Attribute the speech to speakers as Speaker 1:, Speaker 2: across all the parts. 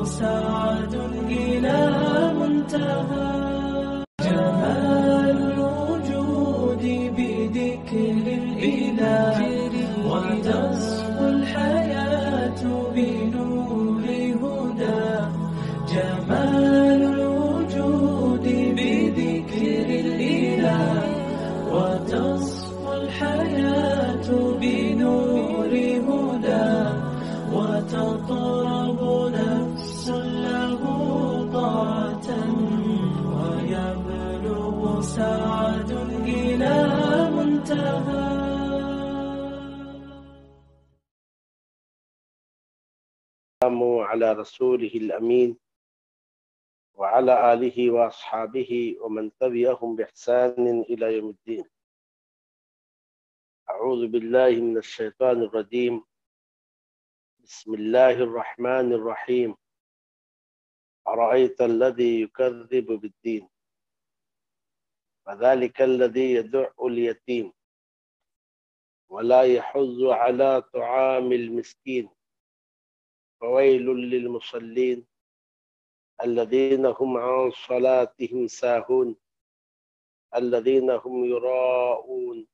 Speaker 1: سعد إلى منتهى جمال الوجود بذكر الإله وتصفو الحياة بنور هدى جمال الوجود بذكر الإله وتصفو الحياة بنور هدى وتطرب نفس له طاعة ويبلغ سعد إلى منتهى
Speaker 2: على رسوله الأمين وعلى آله وأصحابه ومن تبعهم بإحسان إلى يوم الدين. أعوذ بالله من الشيطان الرجيم. بسم الله الرحمن الرحيم. أرأيت الذي يكذب بالدين فذلك الذي يدع اليتيم ولا يحض على طعام المسكين فويل للمصلين الذين هم عن صلاتهم ساهون الذين هم يراءون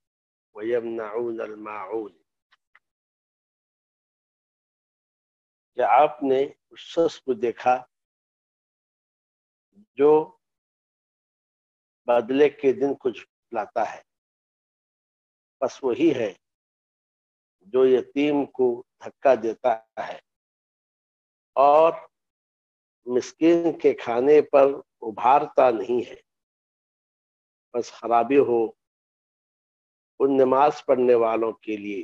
Speaker 2: ويمنعون الماعون. کیا آپ نے اس شخص کو دیکھا جو بدلے کے دن کو جھٹلاتا ہے؟ بس وہی ہے جو یتیم کو دھکا دیتا ہے اور مسکین کے کھانے پر ابھارتا نہیں ہے. بس خرابی ہو ان نماز پڑھنے والوں کے لیے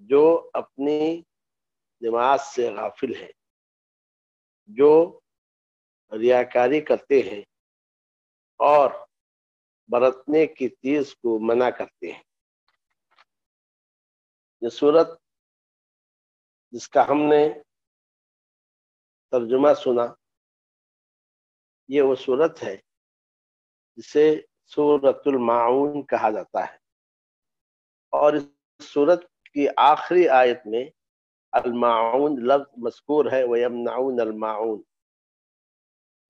Speaker 2: جو اپنی نماز سے غافل ہے، جو ریاکاری کرتے ہیں اور برتنے کی چیز کو منع کرتے ہیں. یہ سورت جس کا ہم نے ترجمہ سنا، یہ وہ سورت ہے جسے سورۃ الماعون کہا جاتا ہے، اور اس سورت کی آخری آیت میں الماعون لفظ مذکور ہے، وَيَمْنَعُونَ الْمَاعُونَ.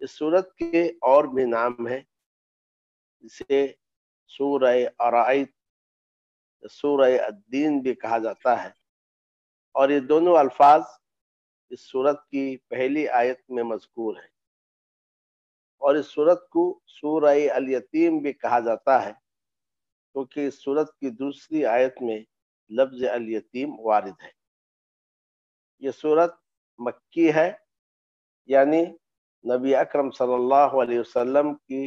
Speaker 2: اس سورت کے اور بھی نام ہیں، جسے سورہ ارائیت، سورہ الدین بھی کہا جاتا ہے، اور یہ دونوں الفاظ اس سورت کی پہلی آیت میں مذکور ہیں. اور اس سورت کو سورہ الیتیم بھی کہا جاتا ہے کیونکہ اس سورت کی دوسری آیت میں لفظ الیتیم وارد ہے. یہ سورت مکی ہے، یعنی نبی اکرم صلی اللہ علیہ وسلم کی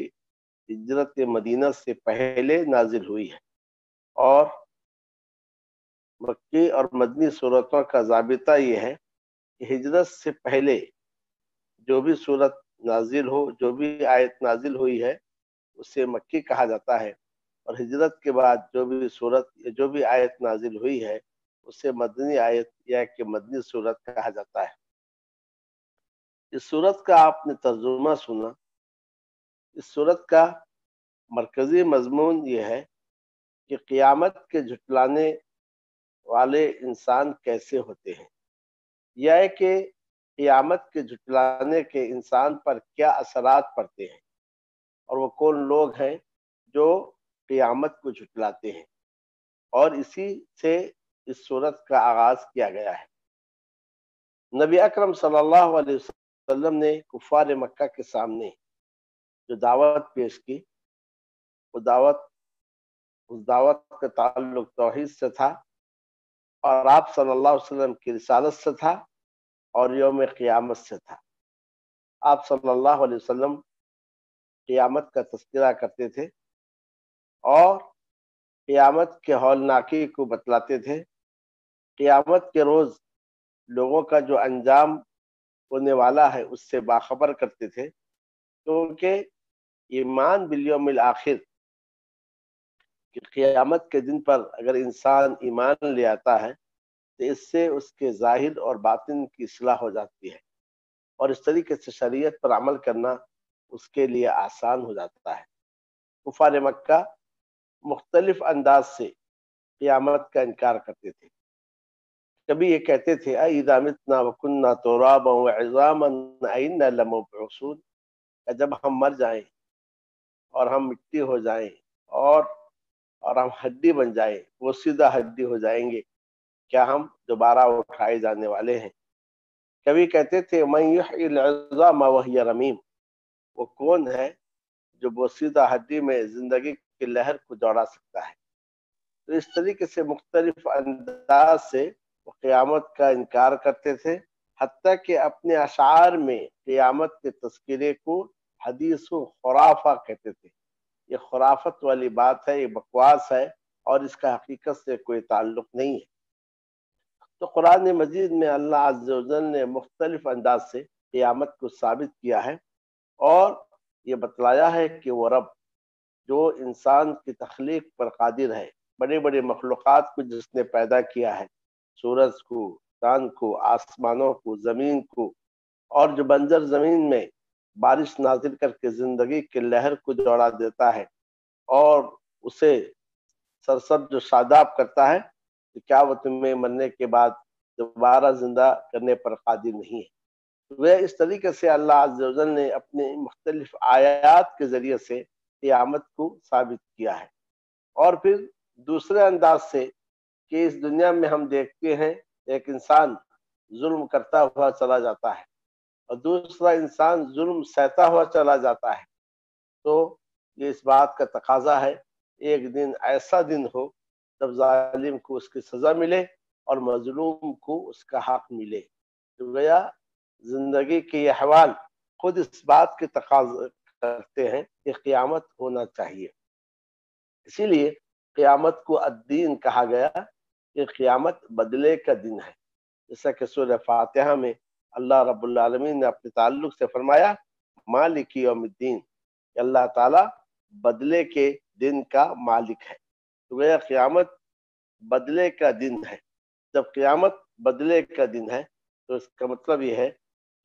Speaker 2: ہجرت مدینہ سے پہلے نازل ہوئی ہے. اور مکی اور مدنی سورتوں کا ضابطہ یہ ہے کہ ہجرت سے پہلے جو بھی سورت نازل ہو، جو بھی آیت نازل ہوئی ہے، اسے مکی کہا جاتا ہے، اور ہجرت کے بعد جو بھی سورت یا جو بھی آیت نازل ہوئی ہے اسے مدنی آیت یا کہ مدنی سورت کہا جاتا ہے. اس سورت کا آپ نے ترجمہ سنا. اس سورت کا مرکزی مضمون یہ ہے کہ قیامت کے جھٹلانے والے انسان کیسے ہوتے ہیں، یا کہ قیامت کے جھٹلانے کے انسان پر کیا اثرات پڑتے ہیں، اور وہ کون لوگ ہیں جو قیامت کو جھٹلاتے ہیں. اور اسی سے اس سورت کا آغاز کیا گیا ہے. نبی اکرم صلی اللہ علیہ وسلم نے کفار مکہ کے سامنے جو دعوت پیش کی، وہ اس دعوت کا تعلق توحید سے تھا، اور آپ صلی اللہ علیہ وسلم کی رسالت سے تھا، اور یوم قیامت سے تھا. آپ صلی اللہ علیہ وسلم قیامت کا تذکرہ کرتے تھے اور قیامت کے ہولناکی کو بتلاتے تھے. قیامت کے روز لوگوں کا جو انجام ہونے والا ہے اس سے باخبر کرتے تھے، کیونکہ ایمان بالیوم الآخر کہ قیامت کے دن پر اگر انسان ایمان لے آتا ہے تو اس سے اس کے ظاہر اور باطن کی اصلاح ہو جاتی ہے، اور اس طریقے سے شریعت پر عمل کرنا اس کے لیے آسان ہو جاتا ہے. کفار مکہ مختلف انداز سے قیامت کا انکار کرتے تھے. کبھی یہ کہتے تھے اذا متنا وکننا ترابا وعظاما انا لمبعوثون، جب ہم مر جائیں اور ہم مٹی ہو جائیں اور ہم ہڈی بن جائیں، وہ سیدھا ہڈی ہو جائیں گے، کیا ہم دوبارہ اٹھائے جانے والے ہیں؟ کبھی کہتے تھے من یحیی العظام وهي رمیم، وہ کون ہے جو بوسیدہ ہڈی میں زندگی کی لہر کو دوڑا سکتا ہے؟ تو اس طریقے سے مختلف انداز سے وہ قیامت کا انکار کرتے تھے، حتیٰ کہ اپنے اشعار میں قیامت کے تذکرے کو حدیث و خرافہ کہتے تھے۔ یہ خرافت والی بات ہے، یہ بکواس ہے، اور اس کا حقیقت سے کوئی تعلق نہیں ہے۔ تو قرآن مجید میں اللہ عز و جل نے مختلف انداز سے قیامت کو ثابت کیا ہے، اور یہ بتلایا ہے کہ وہ رب جو انسان کی تخلیق پر قادر ہے، بڑے بڑے مخلوقات کو جس نے پیدا کیا ہے، سورج کو، چاند کو، آسمانوں کو، زمین کو، اور جو بنجر زمین میں بارش نازل کر کے زندگی کے لہر کو دوڑا دیتا ہے اور اسے سرسبز جو شاداب کرتا ہے، تو کیا وہ تمہیں مرنے کے بعد دوبارہ زندہ کرنے پر قادر نہیں ہے؟ وہ اس طریقے سے اللہ عز و جل نے اپنے مختلف آیات کے ذریعے سے قیامت کو ثابت کیا ہے۔ اور پھر دوسرے انداز سے کہ اس دنیا میں ہم دیکھتے ہیں ایک انسان ظلم کرتا ہوا چلا جاتا ہے اور دوسرا انسان ظلم سہتا ہوا چلا جاتا ہے، تو یہ اس بات کا تقاضا ہے ایک دن ایسا دن ہو جب ظالم کو اس کی سزا ملے اور مظلوم کو اس کا حق ملے۔ تو گویا زندگی کے یہ احوال خود اس بات کے تقاضا کرتے ہیں کہ قیامت ہونا چاہیے۔ اسی لیے قیامت کو الدین کہا گیا کہ قیامت بدلے کا دن ہے، جیسا کہ سورہ فاتحہ میں اللہ رب العالمین نے اپنے تعلق سے فرمایا مالک یوم الدین، کہ اللہ تعالیٰ بدلے کے دن کا مالک ہے۔ تو گویا قیامت بدلے کا دن ہے۔ جب قیامت بدلے کا دن ہے تو اس کا مطلب یہ ہے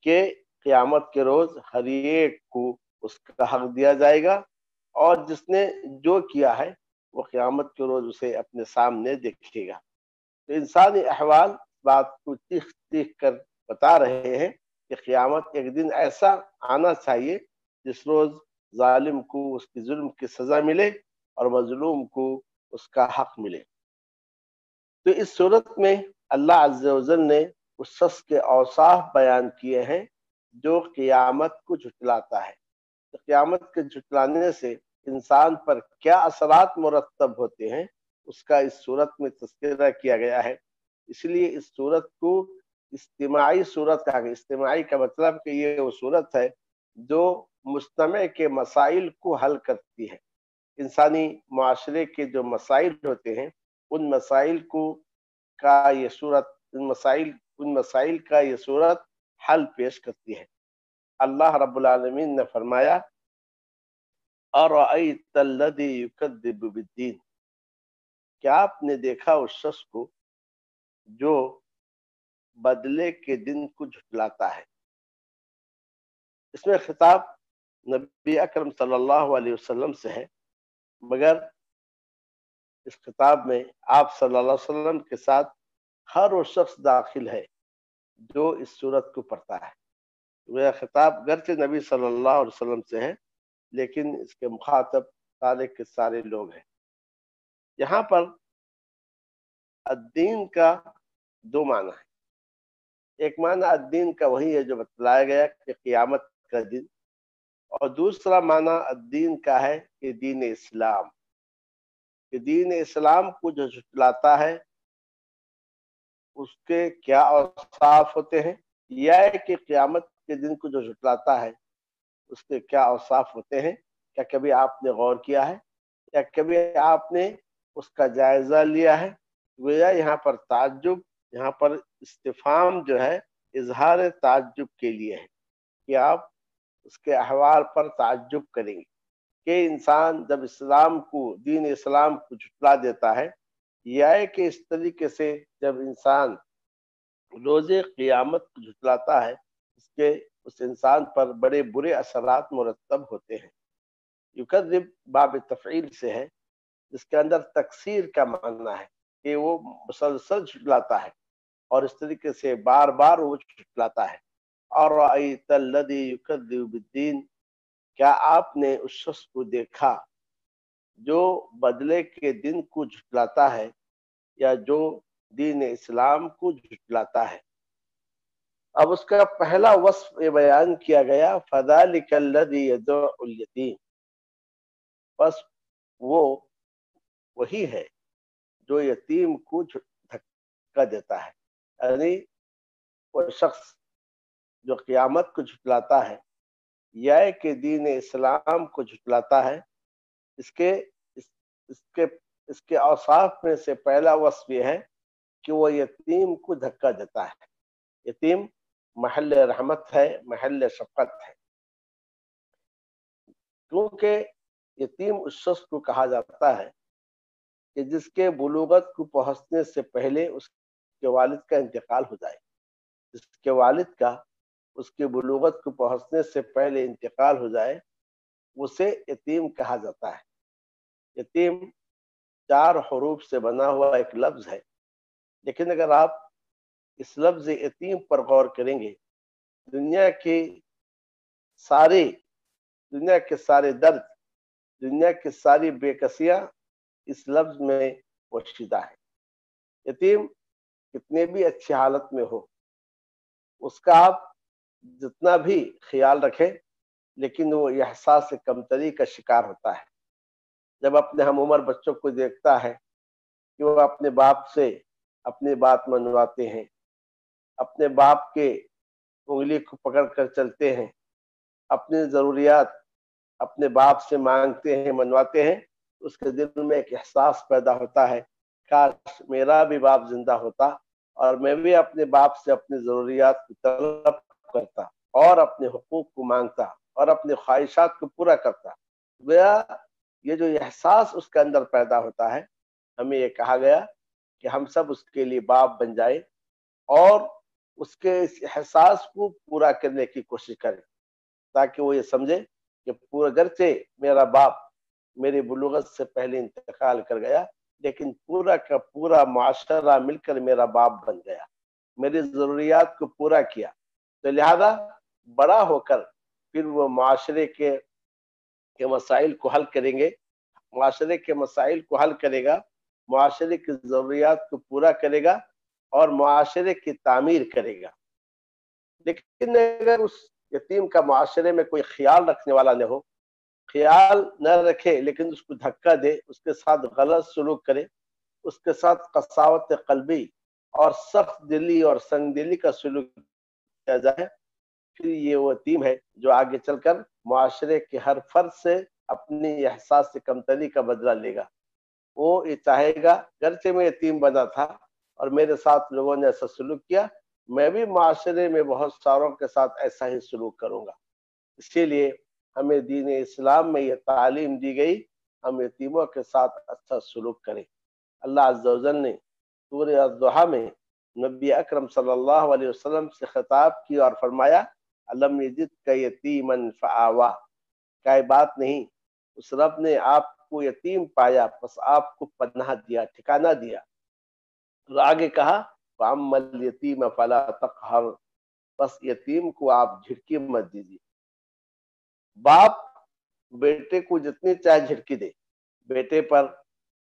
Speaker 2: کہ قیامت کے روز ہر ایک کو اس کا حق دیا جائے گا، اور جس نے جو کیا ہے وہ قیامت کے روز اسے اپنے سامنے دیکھے گا۔ تو انسانی احوال بات کو چیخ چیخ کر بتا رہے ہیں کہ قیامت ایک دن ایسا آنا چاہیے جس روز ظالم کو اس کی ظلم کی سزا ملے اور مظلوم کو اس کا حق ملے۔ تو اس صورت میں اللہ عز و جل نے اس شخص کے اوصاف بیان کیے ہیں جو قیامت کو جھٹلاتا ہے۔ تو قیامت کے جھٹلانے سے انسان پر کیا اثرات مرتب ہوتے ہیں اس کا اس صورت میں تذکرہ کیا گیا ہے۔ اس لیے اس صورت کو اجتماعی صورت کہا گیا۔ اجتماعی کا مطلب کہ یہ وہ صورت ہے جو مجتمع کے مسائل کو حل کرتی ہے۔ انسانی معاشرے کے جو مسائل ہوتے ہیں ان مسائل کا یہ صورت ان مسائل کا یہ صورت حل پیش کرتی ہے۔ اللہ رب العالمین نے فرمایا اَرَأَيْتَ الَّذِي يُكَذِّبُ بِالدِّينِ، کیا آپ نے دیکھا اس شخص کو جو بدلے کے دن کو جھٹلاتا ہے؟ اس میں خطاب نبی اکرم صلی اللہ علیہ وسلم سے ہے، مگر اس خطاب میں آپ صلی اللہ علیہ وسلم کے ساتھ ہر وہ شخص داخل ہے جو اس صورت کو پڑھتا ہے۔ وہ خطاب گرچہ نبی صلی اللہ علیہ وسلم سے ہے لیکن اس کے مخاطب سارے کے سارے لوگ ہیں۔ یہاں پر الدین کا دو معنی ہے۔ ایک معنی الدین کا وہی ہے جو بتلایا گیا کہ قیامت کا دن، اور دوسرا معنی الدین کا ہے کہ دین اسلام، کہ دین اسلام کو جو جھٹلاتا ہے اس کے کیا اوصاف ہوتے ہیں، یا کہ قیامت کے دن کو جو جھٹلاتا ہے اس کے کیا اوصاف ہوتے ہیں۔ کیا کبھی آپ نے غور کیا ہے یا کبھی آپ نے اس کا جائزہ لیا ہے؟ گویا یہاں پر تعجب، یہاں پر استفہام جو ہے اظہار تعجب کے لیے ہے کہ آپ اس کے احوال پر تعجب کریں گے کہ انسان جب اسلام کو، دین اسلام کو جھٹلا دیتا ہے، یا کہ اس طریقے سے جب انسان روز قیامت کو جھٹلاتا ہے اس انسان پر بڑے برے اثرات مرتب ہوتے ہیں۔ یکذب باب تفعیل سے ہے جس کے اندر تکثیر کا معنی ہے کہ وہ مسلسل جھٹلاتا ہے، اور اس طریقے سے بار بار وہ جھٹلاتا ہے۔ اور رأیت الذی یکذب بالدین، کیا آپ نے اس شخص کو دیکھا جو بدلے کے دن کو جھٹلاتا ہے یا جو دین اسلام کو جھٹلاتا ہے۔ اب اس کا پہلا وصف یہ بیان کیا گیا، فذلک الذی یدع الیتیم، بس وہ وہی ہے جو یتیم کو دھکا دیتا ہے، یعنی وہ شخص جو قیامت کو جھٹلاتا ہے یا کہ دین اسلام کو جھٹلاتا ہے، اس کے اوصاف میں سے پہلا وصف یہ ہے کہ وہ یتیم کو دھکا دیتا ہے۔ یتیم محل رحمت ہے، محل شفقت ہے، کیونکہ یتیم اس شخص کو کہا جاتا ہے کہ جس کے بلوغت کو پہنچنے سے پہلے اس کے والد کا انتقال ہو جائے، جس کے والد کا اس کے بلوغت کو پہنچنے سے پہلے انتقال ہو جائے، اسے یتیم کہا جاتا ہے۔ یتیم 4 حروف سے بنا ہوا ایک لفظ ہے، لیکن اگر آپ اس لفظ یتیم پر غور کریں گے، دنیا کے سارے درد، دنیا کی ساری بے کسیاں اس لفظ میں پوشیدہ ہے۔ یتیم کتنے بھی اچھی حالت میں ہو، اس کا آپ جتنا بھی خیال رکھیں، لیکن وہ احساس کمتری کا شکار ہوتا ہے۔ جب اپنے ہم عمر بچوں کو دیکھتا ہے کہ وہ اپنے باپ سے اپنی بات منواتے ہیں، اپنے باپ کے انگلی کو پکڑ کر چلتے ہیں، اپنی ضروریات اپنے باپ سے مانگتے ہیں، منواتے ہیں، اس کے دل میں ایک احساس پیدا ہوتا ہے، کاش میرا بھی باپ زندہ ہوتا اور میں بھی اپنے باپ سے اپنی ضروریات کو طلب کرتا اور اپنے حقوق کو مانگتا اور اپنی خواہشات کو پورا کرتا۔ یہ جو احساس اس کے اندر پیدا ہوتا ہے، ہمیں یہ کہا گیا کہ ہم سب اس کے لیے باپ بن جائیں اور اس کے اس احساس کو پورا کرنے کی کوشش کریں، تاکہ وہ یہ سمجھے کہ پورا گرچہ میرا باپ میری بلوغت سے پہلے انتقال کر گیا، لیکن پورا کا پورا معاشرہ مل کر میرا باپ بن گیا، میری ضروریات کو پورا کیا، تو لہذا بڑا ہو کر پھر وہ معاشرے کے مسائل کو حل کریں گے، معاشرے کے مسائل کو حل کرے گا، معاشرے کی ضروریات کو پورا کرے گا اور معاشرے کی تعمیر کرے گا۔ لیکن اگر اس یتیم کا معاشرے میں کوئی خیال رکھنے والا نہ ہو، خیال نہ رکھے لیکن اس کو دھکا دے، اس کے ساتھ غلط سلوک کرے، اس کے ساتھ قساوت قلبی اور سخت دلی اور سنگ دلی کا سلوک کیا جائے، پھر یہ وہ یتیم ہے جو آگے چل کر معاشرے کے ہر فرد سے اپنی احساس سے کمتری کا بدلہ لے گا۔ وہ یہ چاہے گا گرچہ میں یتیم بنا تھا اور میرے ساتھ لوگوں نے ایسا سلوک کیا، میں بھی معاشرے میں بہت ساروں کے ساتھ ایسا ہی سلوک کروں گا۔ اسی لیے ہمیں دین اسلام میں یہ تعلیم دی گئی، ہم یتیموں کے ساتھ اچھا سلوک کریں۔ اللہ عز و جل نے سورہ الضحیٰ میں نبی اکرم صلی اللہ علیہ وسلم سے خطاب کی اور فرمایا، الم یجدک یتیما فآویٰ، کیا بات نہیں اس رب نے آپ کو یتیم پایا پس آپ کو پناہ دیا، ٹھکانہ دیا، اور آگے کہا فَأَمَّا الْيَتِيمَ فَلَا تَقْهَرْ، بس یتیم کو آپ جھٹکی مت دیجیے۔ باپ بیٹے کو جتنی چاہے جھٹکی دے، بیٹے پر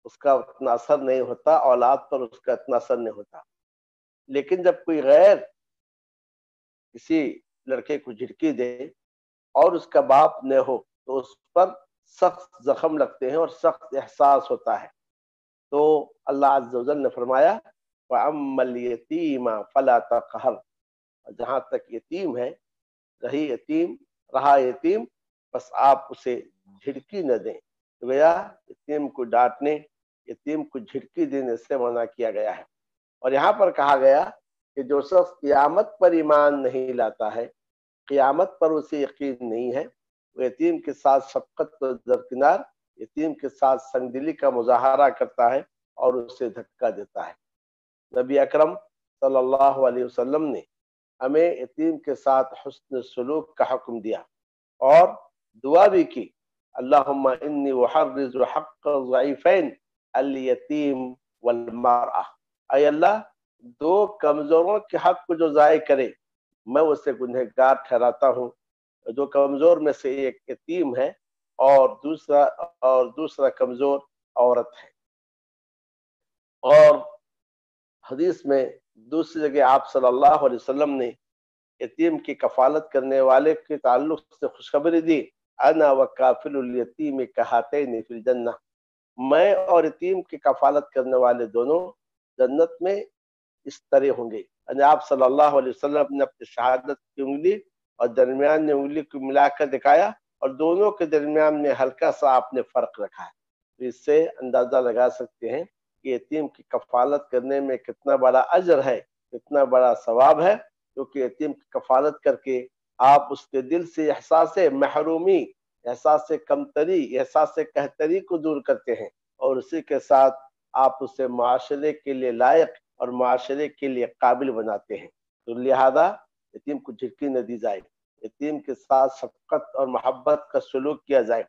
Speaker 2: اس کا اتنا اثر نہیں ہوتا، اولاد پر اس کا اتنا اثر نہیں ہوتا، لیکن جب کوئی غیر کسی لڑکے کو جھٹکی دے اور اس کا باپ نہ ہو تو اس پر سخت زخم لگتے ہیں اور سخت احساس ہوتا ہے۔ تو اللہ عز و جل نے فرمایا وَأَمَّا الْيَتِيمَ فَلَا تَقْهَرْ، جہاں تک یتیم ہے، رہا یتیم، بس آپ اسے جھٹکی نہ دیں۔ گویا یتیم کو ڈانٹنے، یتیم کو جھٹکی دینے سے منع کیا گیا ہے۔ اور یہاں پر کہا گیا کہ جو شخص قیامت پر ایمان نہیں لاتا ہے، قیامت پر اسے یقین نہیں ہے، وہ یتیم کے ساتھ شفقت و درکنار، یتیم کے ساتھ سنگدلی کا مظاہرہ کرتا ہے اور اسے دھکا دیتا ہے۔ نبی اکرم صلی اللہ علیہ وسلم نے ہمیں یتیم کے ساتھ حسن سلوک کا حکم دیا اور دعا بھی کی، اللہم انی احرز حق الضعیفین الیتیم والمرأة، اے اللہ دو کمزوروں کے حق کو جو ضائع کرے میں اسے گنہگار ٹھہراتا ہوں۔ جو کمزور میں سے ایک یتیم ہے اور دوسرا کمزور عورت ہے۔ اور حدیث میں دوسری جگہ آپ صلی اللہ علیہ وسلم نے یتیم کی کفالت کرنے والے کے تعلق سے خوشخبری دی، انا وکافل الیتیم کہاتین فی الجنہ، میں اور یتیم کی کفالت کرنے والے دونوں جنت میں اس طرح ہوں گے۔ یعنی آپ صلی اللہ علیہ وسلم نے اپنی شہادت کی انگلی اور درمیان انگلی کو ملا کر دکھایا اور دونوں کے درمیان میں ہلکا سا آپ نے فرق رکھا ہے۔ اس سے اندازہ لگا سکتے ہیں کہ یتیم کی کفالت کرنے میں کتنا بڑا اجر ہے، کتنا بڑا ثواب ہے، کیونکہ یتیم کی کفالت کر کے آپ اس کے دل سے احساس محرومی، احساس کمتری، احساس کہتری کو دور کرتے ہیں اور اسی کے ساتھ آپ اسے معاشرے کے لیے لائق اور معاشرے کے لیے قابل بناتے ہیں۔ تو لہذا یتیم کو جھٹکی نہ دی جائے، یتیم کے ساتھ شفقت اور محبت کا سلوک کیا جائے،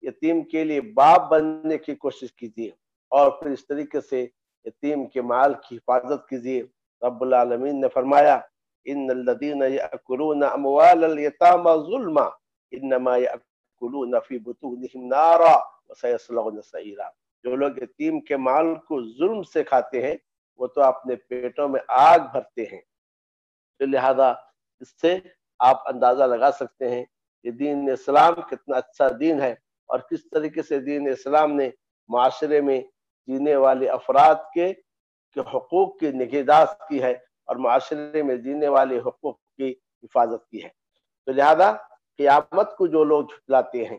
Speaker 2: یتیم کے لیے باپ بننے کی کوشش کیجیے اور پھر اس طریقے سے یتیم کے مال کی حفاظت کیجیے۔ رب العالمین نے فرمایا، ان الذین یأکلون اموال الیتامی ظلما انما یأکلون فی بطونہم نارا وسیصلون سعیرا، جو لوگ یتیم کے مال کو ظلم سے کھاتے ہیں وہ تو اپنے پیٹوں میں آگ بھرتے ہیں۔ تو لہذا اس سے آپ اندازہ لگا سکتے ہیں کہ دین اسلام کتنا اچھا دین ہے اور کس طریقے سے دین اسلام نے معاشرے میں جینے والے افراد کے حقوق کی نگہداشت کی ہے اور معاشرے میں جینے والے حقوق کی حفاظت کی ہے۔ تو لہذا قیامت کو جو لوگ جھٹلاتے ہیں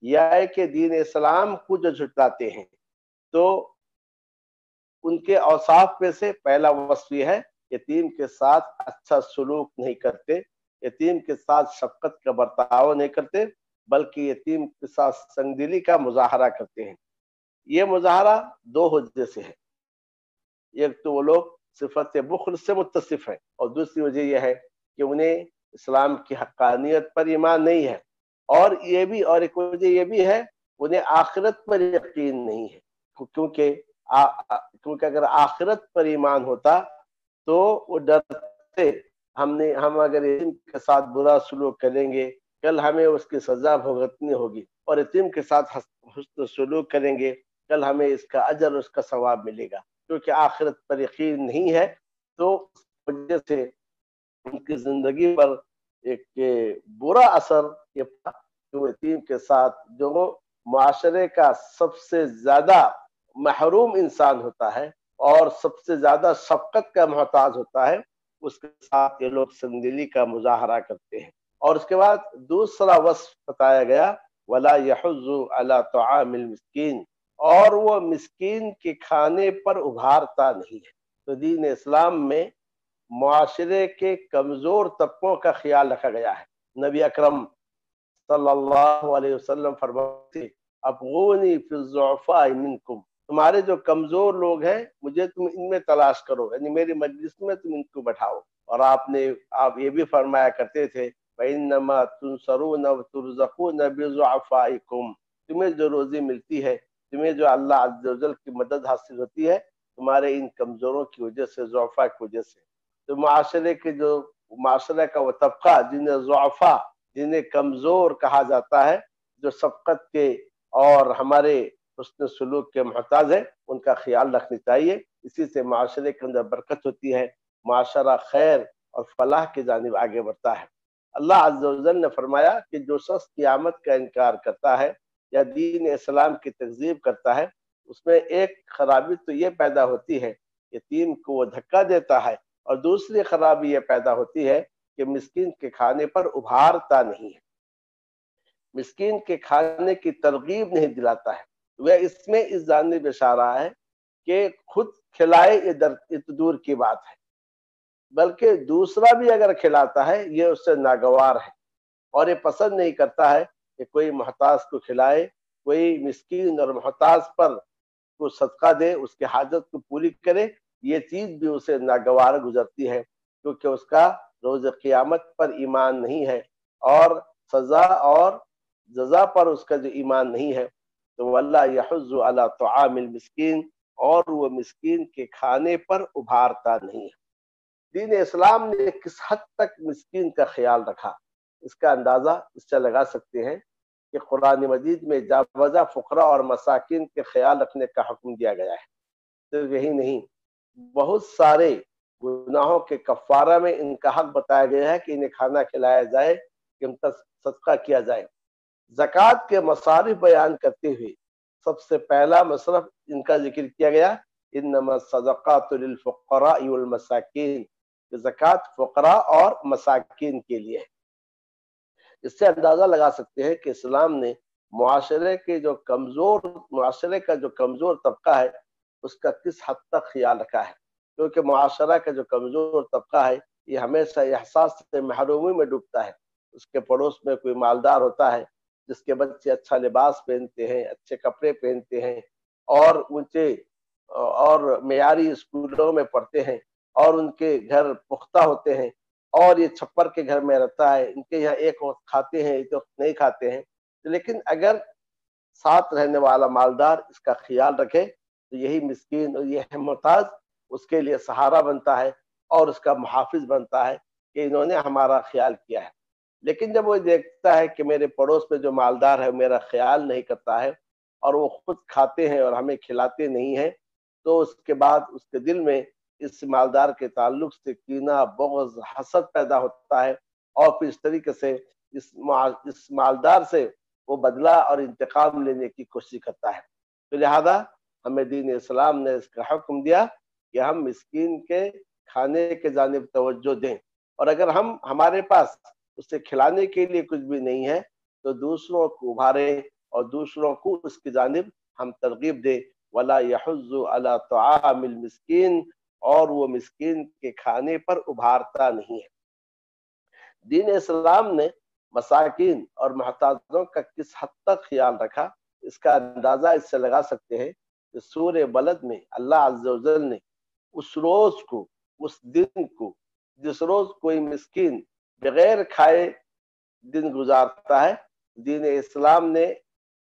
Speaker 2: یا کہ دین اسلام کو جو جھٹلاتے ہیں تو ان کے اوصاف میں سے پہلا وصف یہ ہے، یتیم کے ساتھ اچھا سلوک نہیں کرتے، یتیم کے ساتھ شفقت کا برتاؤ نہیں کرتے، بلکہ یتیم کے ساتھ سنگدلی کا مظاہرہ کرتے ہیں۔ یہ مظاہرہ دو وجہ سے ہے، ایک تو وہ لوگ صفت بخل سے متصف ہیں اور دوسری وجہ یہ ہے کہ انہیں اسلام کی حقانیت پر ایمان نہیں ہے، اور ایک وجہ یہ بھی ہے انہیں آخرت پر یقین نہیں ہے، کیونکہ اگر آخرت پر ایمان ہوتا تو وہ ڈرتے ہم اگر یتیم کے ساتھ برا سلوک کریں گے کل ہمیں اس کی سزا بھگتنی ہوگی، اور یتیم کے ساتھ حسن سلوک کریں گے کل ہمیں اس کا اجر اس کا ثواب ملے گا۔ کیونکہ آخرت پر یقین نہیں ہے تو اس وجہ سے ان کی زندگی پر ایک برا اثر یہ پڑا کہ یتیم کے ساتھ جو معاشرے کا سب سے زیادہ محروم انسان ہوتا ہے اور سب سے زیادہ شفقت کا محتاج ہوتا ہے، اس کے ساتھ یہ لوگ سنگدلی کا مظاہرہ کرتے ہیں۔ اور اس کے بعد دوسرا وصف بتایا گیا، وَلَا يَحُضُّ عَلَى طَعَامِ الْمِسْكِينِ، اور وہ مسکین کے کھانے پر ابھارتا نہیں ہے۔ تو دین اسلام میں معاشرے کے کمزور طبقوں کا خیال رکھا گیا ہے۔ نبی اکرم صلی اللہ علیہ وسلم فرماتے، ابغونی فی الضعفاء منکم، تمہارے جو کمزور لوگ ہیں مجھے تم ان میں تلاش کرو، یعنی میری مجلس میں تم ان کو بٹھاؤ۔ اور آپ یہ بھی فرمایا کرتے تھے، فَإِنَّمَا تُنصَرُونَ وَتُرْزَقُونَ بِضُعَفَائِكُمْ، تمہیں جو روزی ملتی ہے، تمہیں جو اللہ عز و جل کی مدد حاصل ہوتی ہے تمہارے ان کمزوروں کی وجہ سے، ضعفاء کی وجہ سے۔ تو معاشرے کا وہ طبقہ جنہیں ضعفاء، جنہیں کمزور کہا جاتا ہے، جو شفقت کے اور ہمارے حسن سلوک کے محتاج ہیں، ان کا خیال رکھنی چاہیے۔ اسی سے معاشرے کے اندر برکت ہوتی ہے، معاشرہ خیر اور فلاح کی جانب آگے بڑھتا ہے۔ اللہ عز و جل نے فرمایا کہ جو شخص قیامت کا انکار کرتا ہے یا دین اسلام کی تکذیب کرتا ہے، اس میں ایک خرابی تو یہ پیدا ہوتی ہے، یتیم کو وہ دھکا دیتا ہے، اور دوسری خرابی یہ پیدا ہوتی ہے کہ مسکین کے کھانے پر ابھارتا نہیں ہے، مسکین کے کھانے کی ترغیب نہیں دلاتا ہے۔ وہ اس میں اس جانب اشارہ ہے کہ خود کھلائے یہ تو دور کی بات ہے، بلکہ دوسرا بھی اگر کھلاتا ہے یہ اس سے ناگوار ہے اور یہ پسند نہیں کرتا ہے کہ کوئی محتاج کو کھلائے، کوئی مسکین اور محتاج پر کو صدقہ دے، اس کے حاجت کو پوری کرے، یہ چیز بھی اسے ناگوار گزرتی ہے، کیونکہ اس کا روز قیامت پر ایمان نہیں ہے اور سزا اور جزا پر اس کا جو ایمان نہیں ہے۔ تو واللہ یحض علی طعام المسکین، اور وہ مسکین کے کھانے پر ابھارتا نہیں ہے۔ دین اسلام نے کس حد تک مسکین کا خیال رکھا، اس کا اندازہ اس سے لگا سکتے ہیں کہ قرآن مجید میں جاوزہ فقراء اور مساکین کے خیال رکھنے کا حکم دیا گیا ہے۔ صرف یہی نہیں، بہت سارے گناہوں کے کفارہ میں ان کا حق بتایا گیا ہے کہ انہیں کھانا کھلایا جائے، کہ ان کا صدقہ کیا جائے۔ زکوٰۃ کے مصارف بیان کرتے ہوئے سب سے پہلا مصرف ان کا ذکر کیا گیا، انما الصدقات للفقراء والمساکین، کہ زکوٰۃ فقراء اور مساکین کے لیے ہے۔ اس سے اندازہ لگا سکتے ہیں کہ اسلام نے معاشرے کا جو کمزور طبقہ ہے اس کا کس حد تک خیال رکھا ہے، کیونکہ معاشرہ کا جو کمزور طبقہ ہے یہ ہمیشہ احساس سے محرومی میں ڈوبتا ہے۔ اس کے پڑوس میں کوئی مالدار ہوتا ہے جس کے بچے اچھا لباس پہنتے ہیں، اچھے کپڑے پہنتے ہیں، اور اونچے اور معیاری اسکولوں میں پڑھتے ہیں، اور ان کے گھر پختہ ہوتے ہیں، اور یہ چھپر کے گھر میں رہتا ہے، ان کے یہاں ایک وقت کھاتے ہیں ایک وقت نہیں کھاتے ہیں، لیکن اگر ساتھ رہنے والا مالدار اس کا خیال رکھے تو یہی مسکین اور یہ محتاج اس کے لیے سہارا بنتا ہے اور اس کا محافظ بنتا ہے کہ انہوں نے ہمارا خیال کیا ہے۔ لیکن جب وہ دیکھتا ہے کہ میرے پڑوس میں جو مالدار ہے میرا خیال نہیں کرتا ہے اور وہ خود کھاتے ہیں اور ہمیں کھلاتے نہیں ہیں، تو اس کے بعد اس کے دل میں اس مالدار کے تعلق سے کینہ، بغض، حسد پیدا ہوتا ہے، اور پھر اس طریقے سے اس مالدار سے وہ بدلہ اور انتقام لینے کی کوشش کرتا ہے۔ تو لہذا ہمیں دین اسلام نے اس کا حکم دیا کہ ہم مسکین کے کھانے کے جانب توجہ دیں، اور اگر ہمارے پاس اسے کھلانے کے لیے کچھ بھی نہیں ہے تو دوسروں کو ابھاریں اور دوسروں کو اس کی جانب ہم ترغیب دیں۔ وَلَا يَحُضُّ عَلَىٰ طَعَامِ الْمِسْكِينِ، اور وہ مسکین کے کھانے پر ابھارتا نہیں ہے۔ دین اسلام نے مساکین اور محتاجوں کا کس حد تک خیال رکھا، اس کا اندازہ اس سے لگا سکتے ہیں کہ سورہ بلد میں اللہ عز و جل نے اس روز کو، اس دن کو، جس روز کوئی مسکین بغیر کھائے دن گزارتا ہے، دین اسلام نے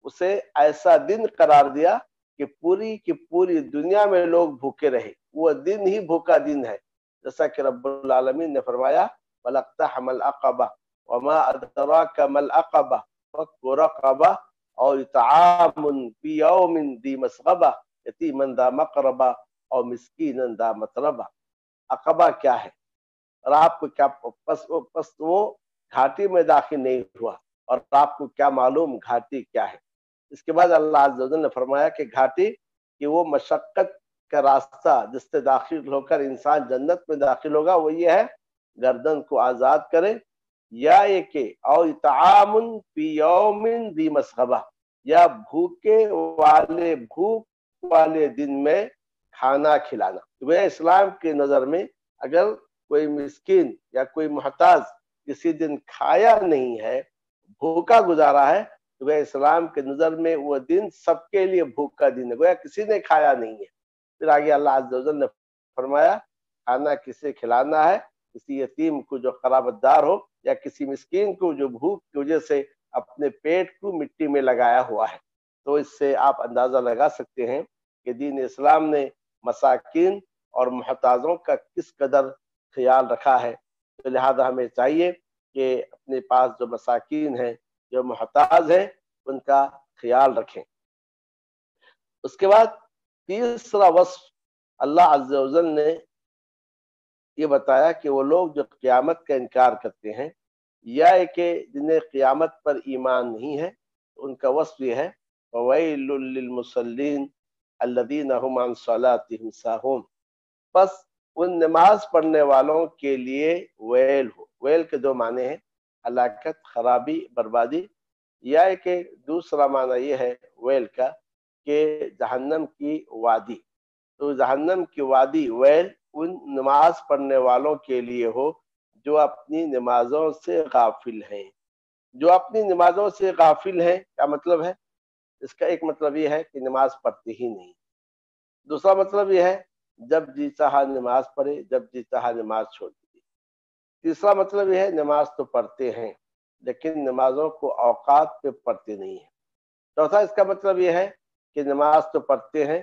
Speaker 2: اسے ایسا دن قرار دیا کہ پوری کی پوری دنیا میں لوگ بھوکے رہے، وہ دن ہی بھوکا دن ہے۔ جیسا کہ رب العالمین نے فرمایا وَلَقْتَحَمَ الْعَقَبَةَ وَمَا أَدْرَاكَ مَا الْعَقَبَةُ فَكُّ رَقَبَةٍ أَوْ إِطْعَامٌ فِي يَوْمٍ ذِي مَسْغَبَةٍ يَتِيمًا ذَا مَقْرَبَةٍ أَوْ مِسْكِينًا ذَا مَتْرَبَةٍ۔ عقبہ کیا ہے؟ اور آپ کو کیا پس وہ گھاٹی میں داخل نہیں ہوا، اور آپ کو کیا معلوم گھاٹی کیا ہے؟ اس کے بعد اللہ عز و جل نے فرمایا کہ گھاٹی کہ وہ مشقت کا راستہ جس سے داخل ہو کر انسان جنت میں داخل ہوگا، وہ یہ ہے گردن کو آزاد کرے، یا یہ کہ او اطعام فی یوم ذی مسغبہ، یا بھوک والے دن میں کھانا کھلانا۔ تو اسلام کے نظر میں اگر کوئی مسکین یا کوئی محتاج کسی دن کھایا نہیں ہے، بھوکا گزارا ہے، تو وہ اسلام کے نظر میں وہ دن سب کے لیے بھوک کا دن ہے، گویا کسی نے کھایا نہیں ہے۔ پھر آگے اللہ عز و جل نے فرمایا کھانا کسے کھلانا ہے؟ کسی یتیم کو جو قرابت دار ہو، یا کسی مسکین کو جو بھوک کی وجہ سے اپنے پیٹ کو مٹی میں لگایا ہوا ہے۔ تو اس سے آپ اندازہ لگا سکتے ہیں کہ دین اسلام نے مساکین اور محتاجوں کا کس قدر خیال رکھا ہے۔ تو لہذا ہمیں چاہیے کہ اپنے پاس جو مساکین ہیں، جو محتاج ہیں، ان کا خیال رکھیں۔ اس کے بعد تیسرا وصف اللہ عز و جل نے یہ بتایا کہ وہ لوگ جو قیامت کا انکار کرتے ہیں، یا کہ جنہیں قیامت پر ایمان نہیں ہے، ان کا وصف یہ ہے وَوَيْلٌ لِّلْمُصَلِّينَ الَّذِينَ هُمْ عَنْ صَلَاتِهِمْ سَاهُونَ، بس ان نماز پڑھنے والوں کے لیے ویل ہو۔ ویل کے دو معنی ہیں، ہلاکت، خرابی، بربادی، یا کہ دوسرا معنی یہ ہے ویل کا کہ جہنم کی وادی۔ تو جہنم کی وادی ویل ان نماز پڑھنے والوں کے لیے ہو جو اپنی نمازوں سے غافل ہیں۔ جو اپنی نمازوں سے غافل ہیں، کیا مطلب ہے؟ اس کا ایک مطلب یہ ہے کہ نماز پڑھتے ہی نہیں۔ دوسرا مطلب یہ ہے جب جی چاہا نماز پڑھے، جب جی چاہا نماز چھوڑ دی۔ تیسرا مطلب یہ ہے نماز تو پڑھتے ہیں لیکن نمازوں کو اوقات پہ پڑھتے نہیں ہیں۔ چوتھا اس کا مطلب یہ ہے کہ نماز تو پڑھتے ہیں،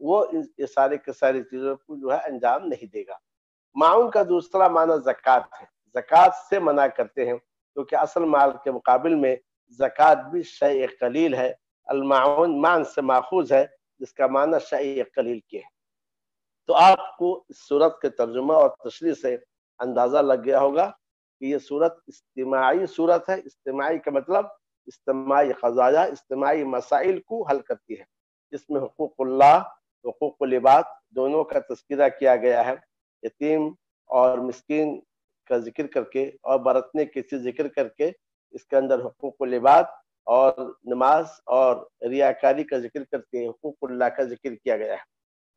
Speaker 2: وہ یہ سارے کے ساری چیزوں کو جو ہے انجام نہیں دے گا۔ معاون کا دوسرا معنی زکوٰۃ ہے، زکوٰۃ سے منع کرتے ہیں کیونکہ اصل مال کے مقابل میں زکوٰۃ بھی شیء قلیل ہے، المعون مان سے ماخوذ ہے جس کا معنی شیء قلیل کے ہے۔ تو آپ کو اس صورت کے ترجمہ اور تشریح سے اندازہ لگ گیا ہوگا کہ یہ صورت اجتماعی صورت ہے۔ اجتماعی کا مطلب اجتماعی قضایا، اجتماعی مسائل کو حل کرتی ہے، جس میں حقوق اللہ، حقوق العباد دونوں کا تذکرہ کیا گیا ہے، یتیم اور مسکین کا ذکر کر کے اور برتنے کی چیز ذکر کر کے اس کے اندر حقوق العباد اور نماز اور ریاکاری کا ذکر کر کے حقوق اللہ کا ذکر کیا گیا ہے۔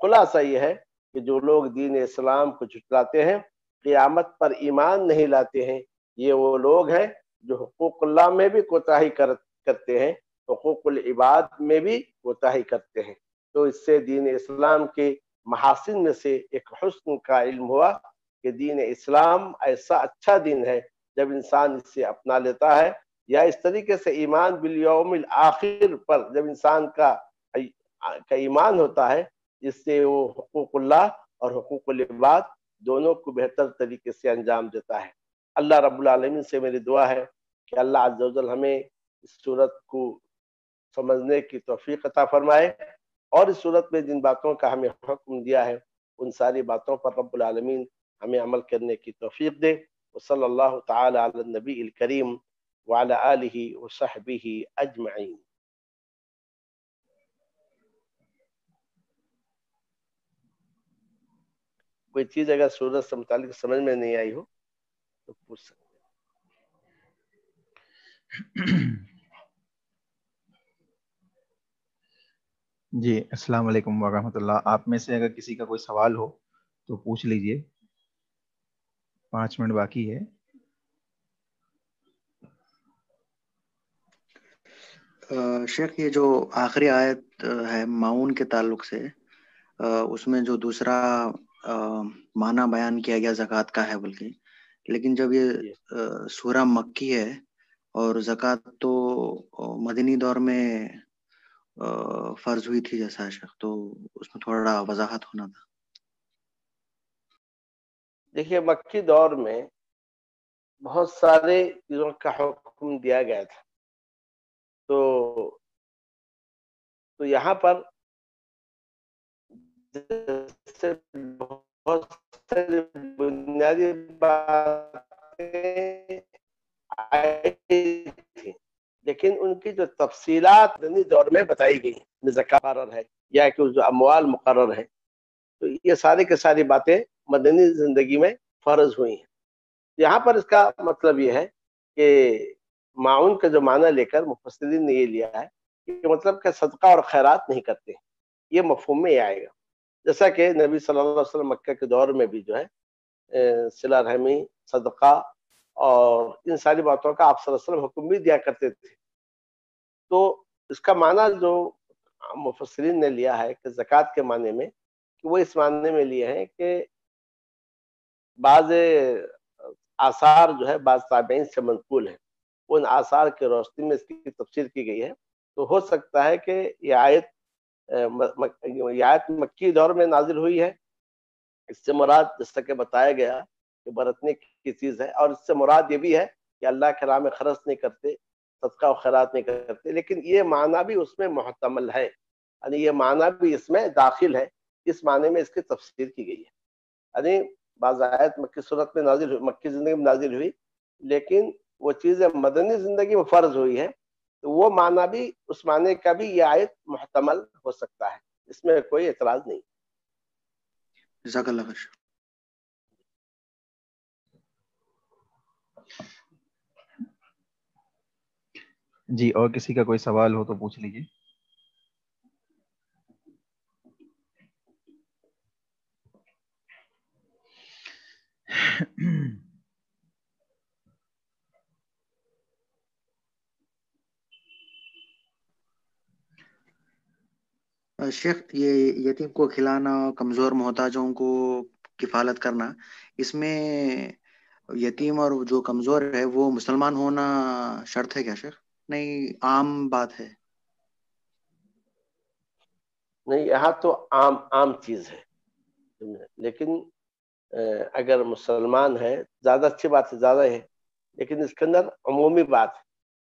Speaker 2: خلاصہ یہ ہے کہ جو لوگ دین اسلام کو جھٹلاتے ہیں، قیامت پر ایمان نہیں لاتے ہیں، یہ وہ لوگ ہیں جو حقوق اللہ میں بھی کوتاہی کرتے ہیں، حقوق العباد میں بھی کوتاہی کرتے ہیں۔ تو اس سے دین اسلام کے محاسن میں سے ایک حسن کا علم ہوا کہ دین اسلام ایسا اچھا دین ہے جب انسان اس سے اپنا لیتا ہے، یا اس طریقے سے ایمان بالیوم الآخر پر جب انسان کا ایمان ہوتا ہے، جس سے وہ حقوق اللہ اور حقوق العباد دونوں کو بہتر طریقے سے انجام دیتا ہے۔ اللہ رب العالمین سے میری دعا ہے کہ اللہ عز و جل ہمیں اس صورت کو سمجھنے کی توفیق عطا فرمائے، اور اس صورت میں جن باتوں کا ہمیں حکم دیا ہے ان ساری باتوں پر رب العالمین ہمیں عمل کرنے کی توفیق دے۔ وصلی اللہ تعالی علی النبی الکریم وعلی آلہ وصحبہ اجمعین۔ کوئی چیز اگر سورت سے متعلق سمجھ میں نہیں آئی ہو تو پوچھ سکتے۔
Speaker 3: جی السلام علیکم ورحمۃ اللہ۔ آپ میں سے اگر کسی کا کوئی سوال ہو تو پوچھ لیجئے، 5 منٹ باقی ہے۔
Speaker 4: شیخ یہ جو آخری آیت ہے معاون کے تعلق سے، اس میں جو دوسرا معنی بیان کیا گیا زکوٰۃ کا ہے، بلکہ لیکن جب یہ سورہ مکی ہے اور زکوٰۃ تو مدنی دور میں فرض ہوئی تھی جیسا شیخ، تو اس میں تھوڑا وضاحت ہونا تھا۔
Speaker 2: دیکھیے مکی دور میں بہت سارے چیزوں کا حکم دیا گیا تھا، تو یہاں پر بہت ساری بنیادی باتیں آئی تھی، لیکن ان کی جو تفصیلات مدنی دور میں بتائی گئی، زکوٰۃ مقرر ہے یا کہ جو اموال مقرر ہے، تو یہ ساری کے ساری باتیں مدنی زندگی میں فرض ہوئی ہیں۔ یہاں پر اس کا مطلب یہ ہے کہ معاون کا جو معنی لے کر مفسرین نے یہ لیا ہے کہ مطلب کہ صدقہ اور خیرات نہیں کرتے، یہ مفہوم میں آئے گا۔ جیسا کہ نبی صلی اللہ علیہ وسلم مکہ کے دور میں بھی جو ہے صلہ رحمی، صدقہ اور ان ساری باتوں کا آپ صلی اللہ علیہ وسلم حکم بھی دیا کرتے تھے۔ تو اس کا معنی جو مفسرین نے لیا ہے کہ زکوٰۃ کے معنی میں، کہ وہ اس معنی میں لیے ہیں کہ بعض آثار جو ہے بعض تابعین سے منقول ہیں، ان آثار کے روشنی میں اس کی تفسیر کی گئی ہے۔ تو ہو سکتا ہے کہ یہ آیت مکی دور میں نازل ہوئی ہے، اس سے مراد جیسا کہ بتایا گیا کہ برتنے کی چیز ہے، اور اس سے مراد یہ بھی ہے کہ اللہ کے راہ میں خرچ نہیں کرتے، صدقہ و خیرات نہیں کرتے، لیکن یہ معنی بھی اس میں محتمل ہے، یعنی یہ معنی بھی اس میں داخل ہے، اس معنی میں اس کی تفسیر کی گئی ہے۔ یعنی بعض آیت مکی صورت میں نازل ہوئی، مکی زندگی میں نازل ہوئی، لیکن وہ چیزیں مدنی زندگی میں فرض ہوئی ہے، تو وہ معنی بھی، اس معنی کا بھی یہ آیت محتمل ہو سکتا ہے، اس میں کوئی اعتراض نہیں۔
Speaker 4: جزاک اللہ خیر۔
Speaker 3: جی اور کسی کا کوئی سوال ہو تو پوچھ لیجئے۔
Speaker 4: شیخ یہ یتیم کو کھلانا، کمزور محتاجوں کو کفالت کرنا، اس میں یتیم اور جو کمزور ہے وہ مسلمان ہونا شرط ہے کیا شیخ؟ نہیں عام بات ہے۔
Speaker 2: نہیں، یہاں تو عام چیز ہے، لیکن اگر مسلمان ہے زیادہ اچھی بات ہے، زیادہ ہے، لیکن اس کے اندر عمومی بات ہے،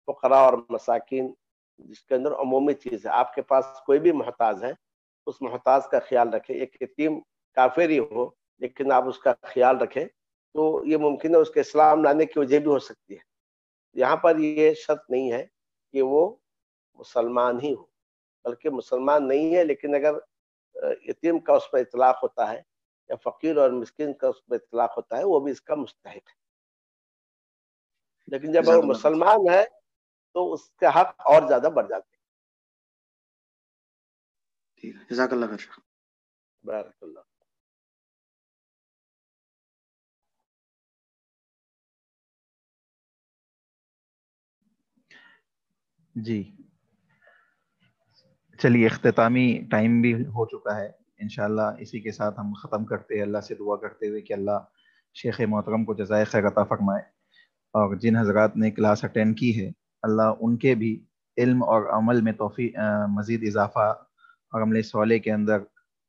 Speaker 2: فقراء اور مساکین، جس کے اندر عمومی چیز ہے. آپ کے پاس کوئی بھی محتاج ہے، اس محتاج کا خیال رکھیں. ایک یتیم کافر ہی ہو لیکن آپ اس کا خیال رکھیں تو یہ ممکن ہے اس کے اسلام لانے کی وجہ بھی ہو سکتی ہے. یہاں پر یہ شرط نہیں ہے کہ وہ مسلمان ہی ہو، بلکہ مسلمان نہیں ہے لیکن اگر یتیم کا اس پر اطلاق ہوتا ہے یا فقیر اور مسکین کا اس پر اطلاق ہوتا ہے، وہ بھی اس کا مستحق ہے. لیکن جب وہ مسلمان ہے تو اس کے حق اور زیادہ بڑھ جاتے ہیں.
Speaker 4: جزاک اللہ خیر.
Speaker 2: بارک اللہ.
Speaker 3: جی چلیے، اختتامی ٹائم بھی ہو چکا ہے. انشاءاللہ اسی کے ساتھ ہم ختم کرتے ہیں، اللہ سے دعا کرتے ہوئے کہ اللہ شیخ محترم کو جزائے خیر عطا فرمائے، اور جن حضرات نے کلاس اٹینڈ کی ہے اللہ ان کے بھی علم اور عمل میں توفیق مزید اضافہ اور عمل صالح کے اندر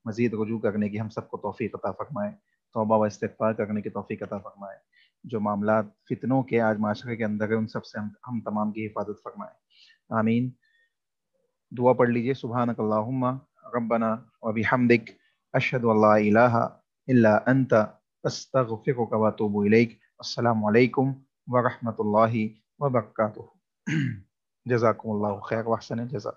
Speaker 3: مزید رجوع کرنے کی ہم سب کو توفیق عطا فرمائے، توبہ و استغفار کرنے کی توفیق عطا فرمائے. جو معاملات فتنوں کے آج معاشرے کے اندر ہے ان سب سے ہم تمام کی حفاظت فرمائے. آمین. دعا پڑھ لیجئے. سبحانک اللہم ربنا و بحمدک اشہد ان لا الہ الا انت استغفرک و اتوب الیک. السلام علیکم ورحمۃ اللہ وبرکاتہ. جزاکم اللہ خیر واحسن الجزاء.